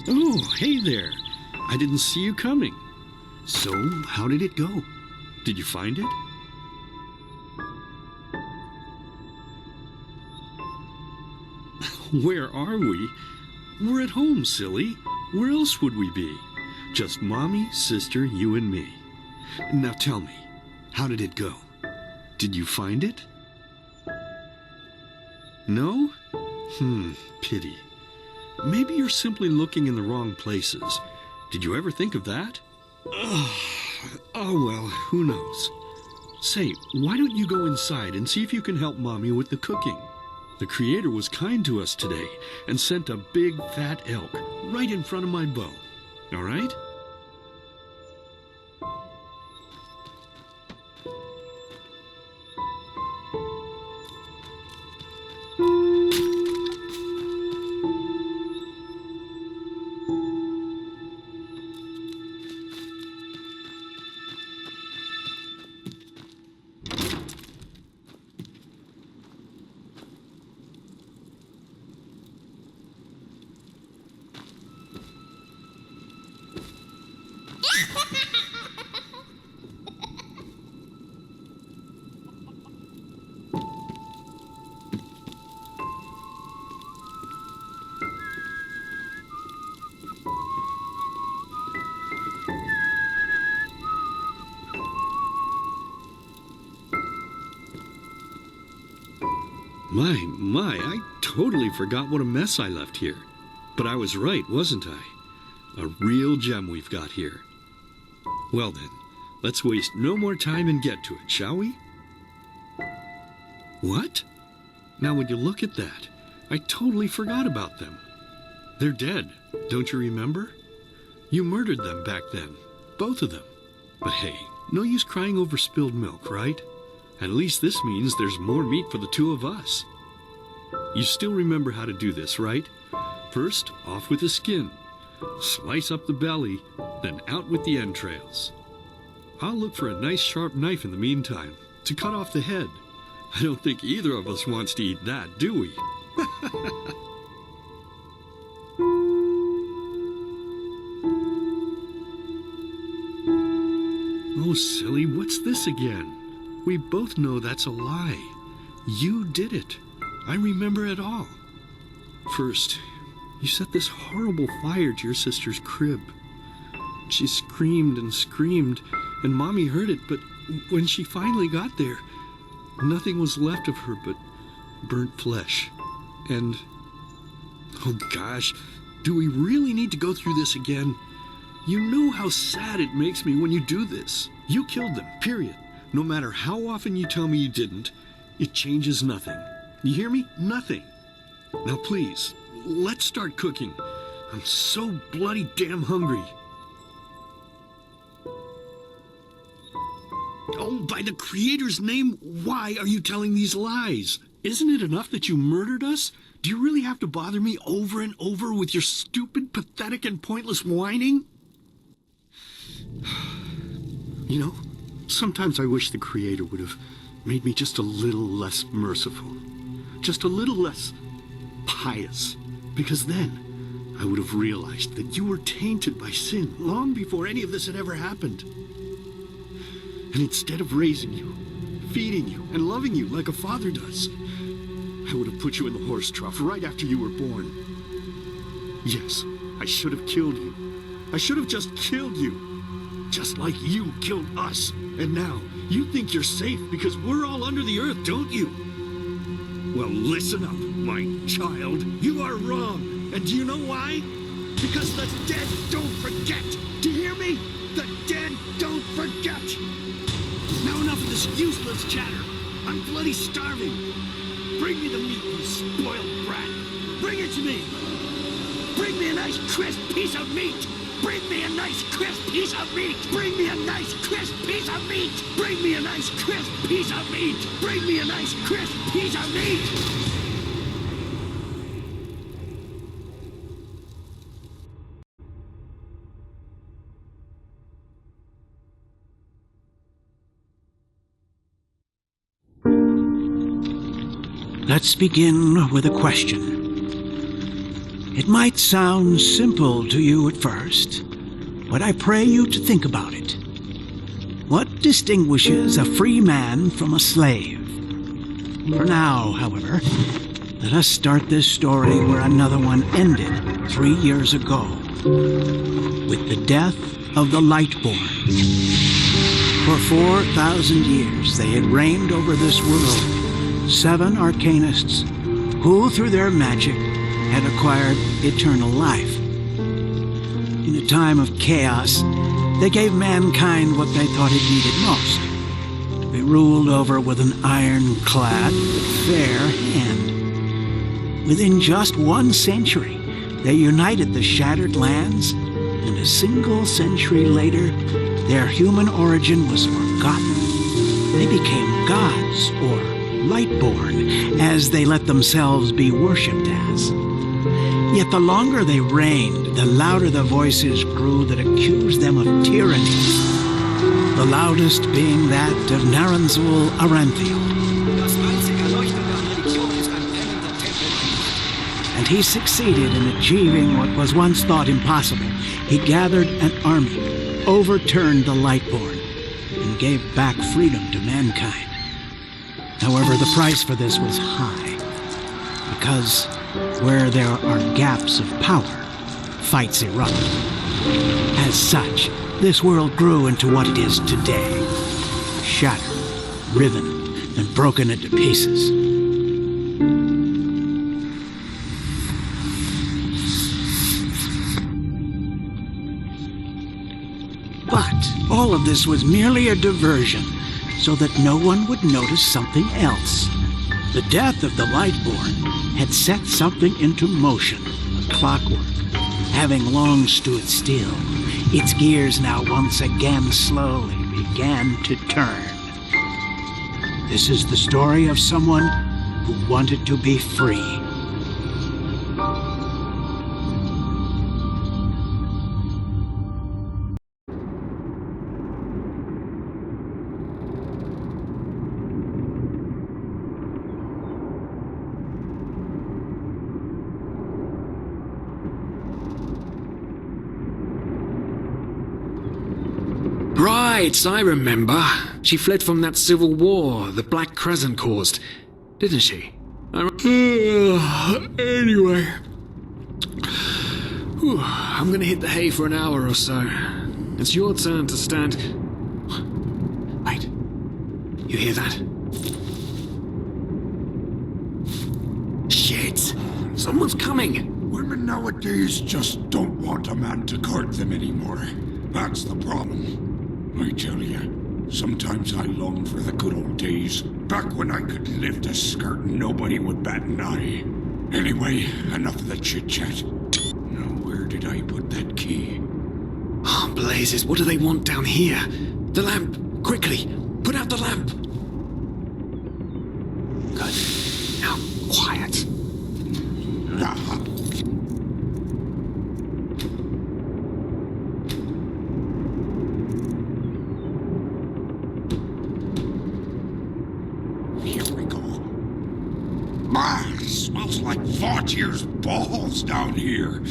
Oh, hey there. I didn't see you coming. So, how did it go? Did you find it? Where are we? We're at home, silly. Where else would we be? Just Mommy, sister, you and me. Now tell me, how did it go? Did you find it? No? Pity. Maybe you're simply looking in the wrong places. Did you ever think of that? Oh well, who knows? Say, why don't you go inside and see if you can help Mommy with the cooking? The Creator was kind to us today and sent a big fat elk right in front of my bow. All right? My, I totally forgot what a mess I left here. But I was right, wasn't I? A real gem we've got here. Well then, let's waste no more time and get to it, shall we? What? Now when you look at that, I totally forgot about them. They're dead, don't you remember? You murdered them back then, both of them. But hey, no use crying over spilled milk, right? At least this means there's more meat for the two of us. You still remember how to do this, right? First, off with the skin. Slice up the belly, then out with the entrails. I'll look for a nice sharp knife in the meantime to cut off the head. I don't think either of us wants to eat that, do we? Oh, silly, what's this again? We both know that's a lie. You did it. I remember it all. First, you set this horrible fire to your sister's crib. She screamed and screamed, and Mommy heard it, but when she finally got there, nothing was left of her but burnt flesh. And, oh gosh, do we really need to go through this again? You know how sad it makes me when you do this. You killed them, period. No matter how often you tell me you didn't, it changes nothing. You hear me? Nothing. Now please, let's start cooking. I'm so bloody damn hungry. Oh, by the Creator's name, why are you telling these lies? Isn't it enough that you murdered us? Do you really have to bother me over and over with your stupid, pathetic, and pointless whining? You know, sometimes I wish the Creator would have made me just a little less merciful. Just a little less pious. Because then I would have realized that you were tainted by sin long before any of this had ever happened. And instead of raising you, feeding you, and loving you like a father does, I would have put you in the horse trough right after you were born. Yes, I should have killed you. I should have just killed you. Just like you killed us. And now, you think you're safe because we're all under the earth, don't you? Well, listen up, my child. You are wrong. And do you know why? Because the dead don't forget. Do you hear me? The dead don't forget. Now enough of this useless chatter. I'm bloody starving. Bring me the meat, you spoiled brat. Bring it to me. Bring me a nice crisp piece of meat. Bring me a nice crisp piece of meat! Bring me a nice crisp piece of meat! Bring me a nice crisp piece of meat! Bring me a nice crisp piece of meat! Let's begin with a question. It might sound simple to you at first, but I pray you to think about it. What distinguishes a free man from a slave? For now, however, let us start this story where another one ended 3 years ago, with the death of the Lightborn. For 4,000 years they had reigned over this world, 7 arcanists who, through their magic, had acquired eternal life. In a time of chaos, they gave mankind what they thought it needed most, to be ruled over with an ironclad but fair hand. Within just 1 century, they united the shattered lands, and a single century later, their human origin was forgotten. They became gods, or Lightborn, as they let themselves be worshipped as. Yet the longer they reigned, the louder the voices grew that accused them of tyranny. The loudest being that of Naranzul Aranthiel. And he succeeded in achieving what was once thought impossible. He gathered an army, overturned the Lightborn, and gave back freedom to mankind. However, the price for this was high, because where there are gaps of power, fights erupt. As such, this world grew into what it is today, shattered, riven, and broken into pieces. But all of this was merely a diversion, so that no one would notice something else. The death of the Lightborn had set something into motion, clockwork. Having long stood still, its gears now once again slowly began to turn. This is the story of someone who wanted to be free. Right, I remember. She fled from that civil war the Black Crescent caused, didn't she? Anyway. Whew, I'm gonna hit the hay for an hour or so. It's your turn to stand... Wait. You hear that? Shit! Someone's coming! Women nowadays just don't want a man to court them anymore. That's the problem. I tell you, sometimes I long for the good old days, back when I could lift a skirt and nobody would bat an eye. Anyway, enough of the chit-chat. Now, where did I put that key? Oh, blazes, what do they want down here? The lamp! Quickly! Put out the lamp! Good. Now, quiet. Smells like Vaughtier's balls down here.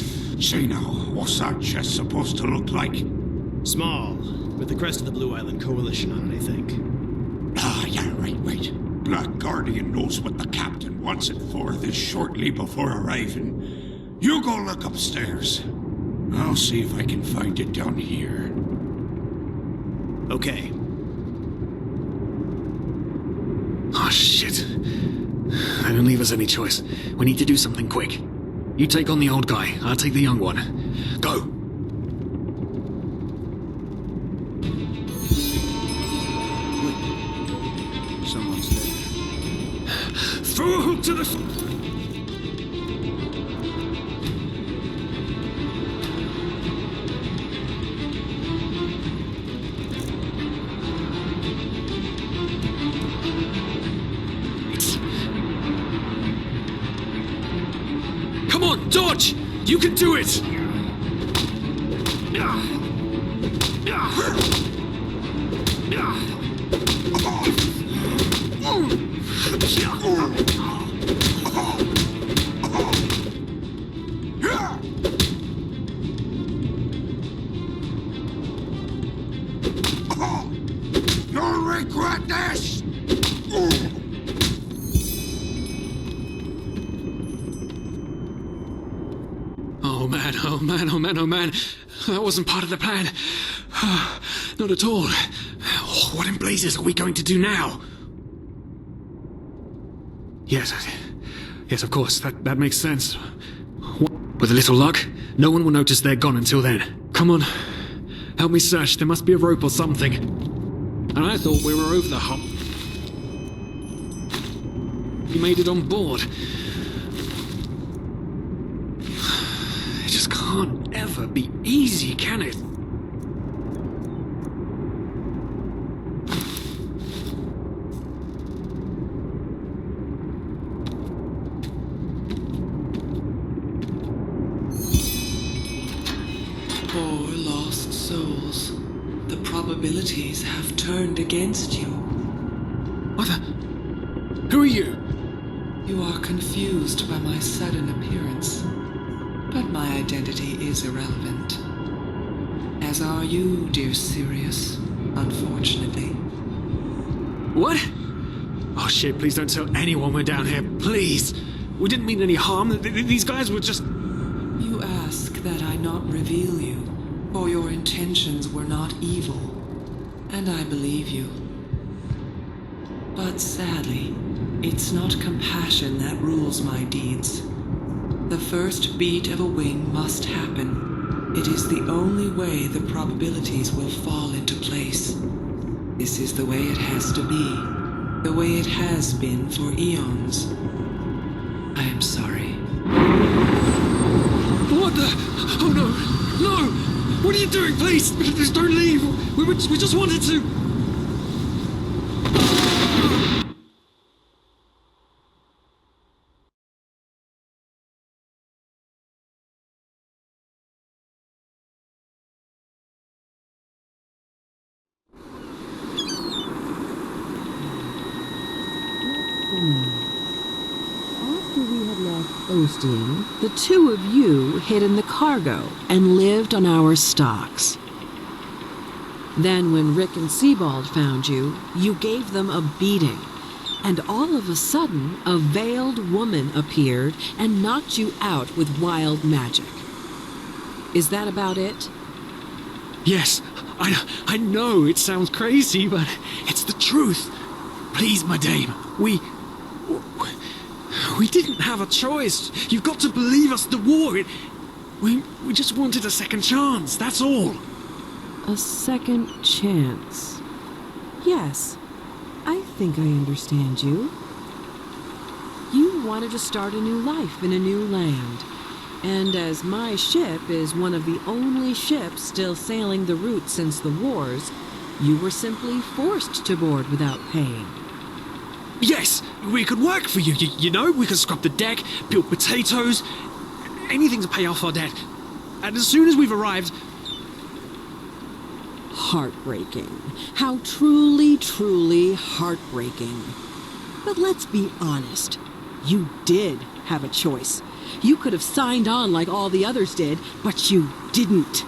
Say now, what's that chest supposed to look like? Small, with the crest of the Blue Island Coalition on it, I think. Ah, yeah, right. Black Guardian knows what the captain wants it for this shortly before arriving. You go look upstairs. I'll see if I can find it down here. Okay. Oh, shit. They don't leave us any choice. We need to do something quick. You take on the old guy, I'll take the young one. Go! Someone's there. Throw a hook to the... Come on, dodge! You can do it! regret this! Oh man, oh man, oh man, oh man. That wasn't part of the plan. Not at all. What in blazes are we going to do now? Yes, of course, that makes sense. With a little luck, no one will notice they're gone until then. Come on, help me search. There must be a rope or something. And I thought we were over the hump. You made it on board. It just can't ever be easy, can it? Poor lost souls. The probabilities have turned against you. What the? Who are you? You are confused by my sudden appearance. But my identity is irrelevant. As are you, dear Sirius, unfortunately. What? Oh shit, please don't tell anyone we're down here, please! We didn't mean any harm. These guys were just... You ask that I not reveal you, for your intentions were not evil, and I believe you. But sadly, it's not compassion that rules my deeds. The first beat of a wing must happen. It is the only way the probabilities will fall into place. This is the way it has to be, the way it has been for eons. I am sorry. What the? Oh no! No! What are you doing? Please! Just don't leave! We just wanted to... After we had left Osteen, the two of you hid in the cargo and lived on our stocks. Then when Rick and Sebald found you, you gave them a beating. And all of a sudden, a veiled woman appeared and knocked you out with wild magic. Is that about it? Yes, I know it sounds crazy, but it's the truth. Please, my dame, we didn't have a choice. You've got to believe us, the war, we just wanted a second chance, that's all. A second chance. Yes, I think I understand you. You wanted to start a new life in a new land. And as my ship is one of the only ships still sailing the route since the wars, you were simply forced to board without paying. Yes, we could work for you, you know? We could scrub the deck, peel potatoes, anything to pay off our debt. And as soon as we've arrived... Heartbreaking. How truly, truly heartbreaking. But let's be honest. You did have a choice. You could have signed on like all the others did, but you didn't.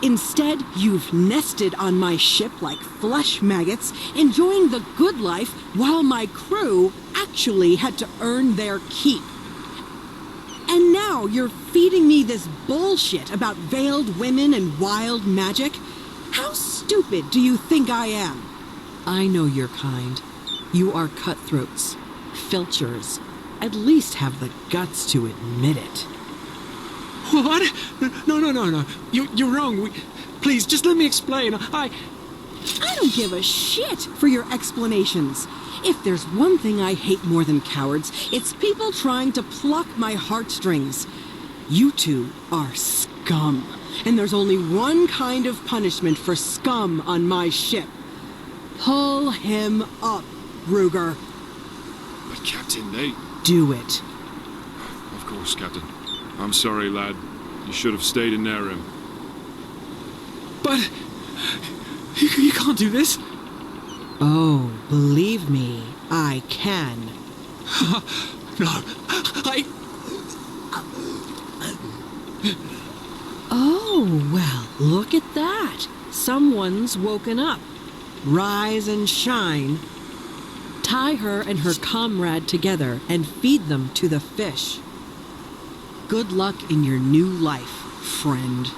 Instead, you've nested on my ship like flesh maggots, enjoying the good life while my crew actually had to earn their keep. And now you're feeding me this bullshit about veiled women and wild magic? How stupid do you think I am? I know your kind. You are cutthroats, filchers. At least have the guts to admit it. What? No. You're wrong. Please, just let me explain. I don't give a shit for your explanations. If there's one thing I hate more than cowards, it's people trying to pluck my heartstrings. You two are scum. And there's only one kind of punishment for scum on my ship. Pull him up, Ruger. But Captain, they... Do it. Of course, Captain. I'm sorry, lad. You should have stayed in their room. But... You can't do this. Oh, believe me, I can. No, Oh, well, look at that. Someone's woken up. rise and shine. Tie her and her comrade together and feed them to the fish. Good luck in your new life, friend.